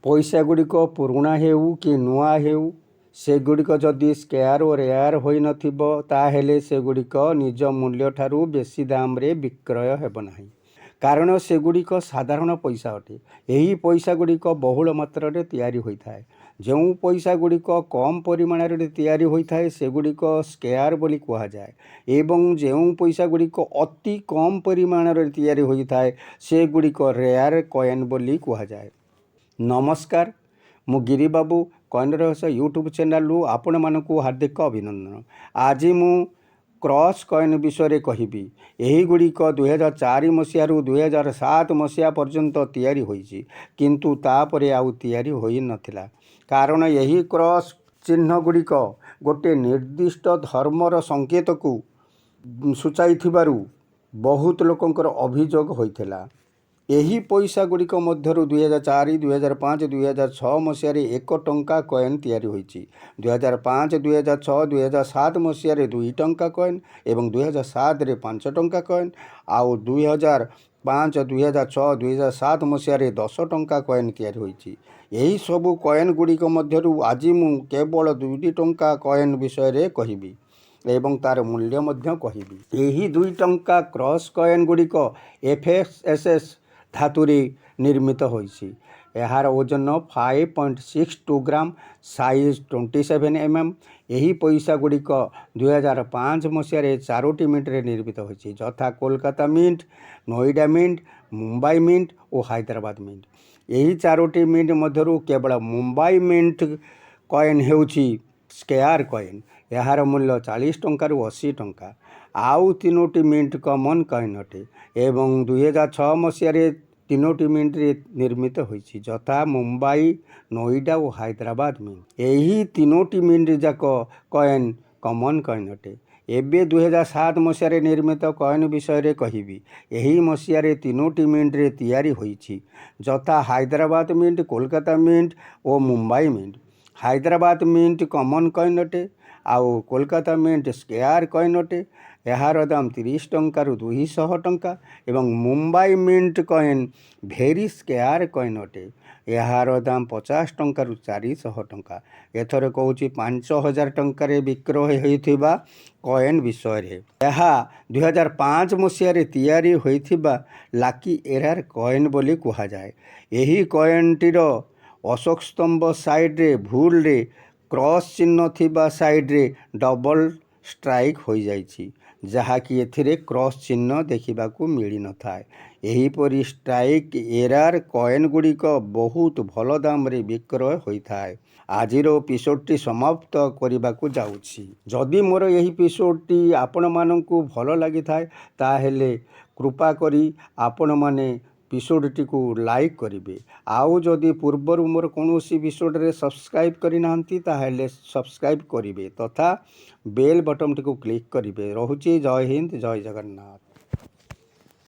पैसा गुड़िक पुराणा हेउ कि नुआ हेउ सेगुड़िक जदि स्केयार और रेयर होई नथिबो ताहेले सेगुड़िक निज मूल्य ठारू बेसी दाम रे विक्रय हेब नाही। कारण सेगुड़िक साधारण पैसा अटे। एही पैसा गुड़िक बहुल मात्रा रे तैयारी होइथाए। जो पैसा गुड़िक कम परिमाण रे तैयारी होइथाए सेगुड़िक स्केयार बोली कुहा जाए एवं जो पैसा गुड़िक अति कम परिमाण रे तैयारी होइथाए सेगुड़िक रेयर कॉइन बोली कुहा जाए। नमस्कार, मु गिरी बाबू कॉइन रहस्य यूट्यूब चैनल आपण मानकु हार्दिक अभिनंदन। आज मु क्रॉस कॉइन विषय कहिबी। एही गुड़िक 2004 मसीह 2007 मसीहा पर्यंत तैयारी होईची किंतु तापरे आउ तैयारी होई नथिला। कारण यही क्रॉस चिन्ह गुड़िक गोटे निर्दिष्ट धर्मर संकेत को सूचाई थिबारु बहुत लोकंकर अभियोग होइथिला। एही पैसा गुड़िक मध्यरु 2004, 2005, 2006 मसीह 1 टंका कॉइन तैयारी होईची। 2005, 2006, 2007 मसीह 2 टंका कॉइन एवं 2007 रे 5 टंका कॉइन आउ 2005, 2006, 2007 मसीह 10 टंका कॉइन तैयारी होईची। एही सबु कॉइन गुड़िक मध्यरु आज मु केवल 2 टंका कॉइन विषय रे कहिबी एवं तार मूल्य मध्य कहिबी। एही 2 टंका क्रॉस कॉइन गुड़िक FSS धातुरी निर्मित होईची। यार ओजन 5.62 ग्राम, साइज 27 mm। यही पैसा गुड़िक 2005 मसीह 4टी मिंट रे निर्मित होईची यथा Kolkata mint, Noida mint, Mumbai mint और हैदराबाद मिंट। यही 4टी मिंट मध्यरु केवल मुंबई मिंट कॉइन हेउची स्केयार कॉइन। यार मूल्य 40 टंका रु 80 टंका। आउ 3टी मिंट कॉमन कॉइन अटे एवं 2006 मसीह 3टी मिंट रे निर्मित होईची यथा मुंबई, नोएडा और हैदराबाद मिंट। यही 3टी मिंट जाक कॉइन कॉमन कॉइन अटे। एबे 2007 मसीह निर्मित कॉइन विषय रे कहिबी। यही मसीह 3टी मिंट रे तैयारी होईची यथा हैदराबाद मिंट, कोलकाता मिंट और Mumbai mint. Hyderabad mint common coin अटे आउ कोलकाता मिंट स्केयार कॉइन अटे। यार दाम 30 टंका रु 200 टंका एवं मुंबई मिंट कॉइन भेरी स्केयार कॉइन अटे। यार दाम 50 टंका रु 400 टंका। एथर कहूँ 5000 टंका विक्रय होइथिबा कॉइन विषय रे। यह 2005 मसीह तैयारी होइथिबा लाकी एरार कॉइन बोली कुहा जाए। यही कॉइनटीर अशोक स्तंभ साइड रे भूल रे क्रॉस चिन्ह थिबा साइड रे डबल स्ट्राइक हो जाइछि जहाँकि एथिरे क्रॉस चिन्ह देखिबाकू मिली न थाए। एहीपरि स्ट्राइक एरार कॉइन गुड़िक बहुत भल दाम रे विक्रय होइथाए। आजिर एपिसोडटी समाप्त करबाकू जाउछि। जदि मोर एही एपिसोडटी आपण मानकू भल लागि थाए ताहेले कृपा करी आपण माने एपिसोडटी को लाइक करिवे। आउ जदि पूर्वर मोर कौनसी एपिसोड रे सब्सक्राइब करि नाहंती ताहेले सब्सक्राइब करिवे तथा बेल बटन टी को क्लिक करिवे। रहुछि। जय हिंद, जय जगन्नाथ।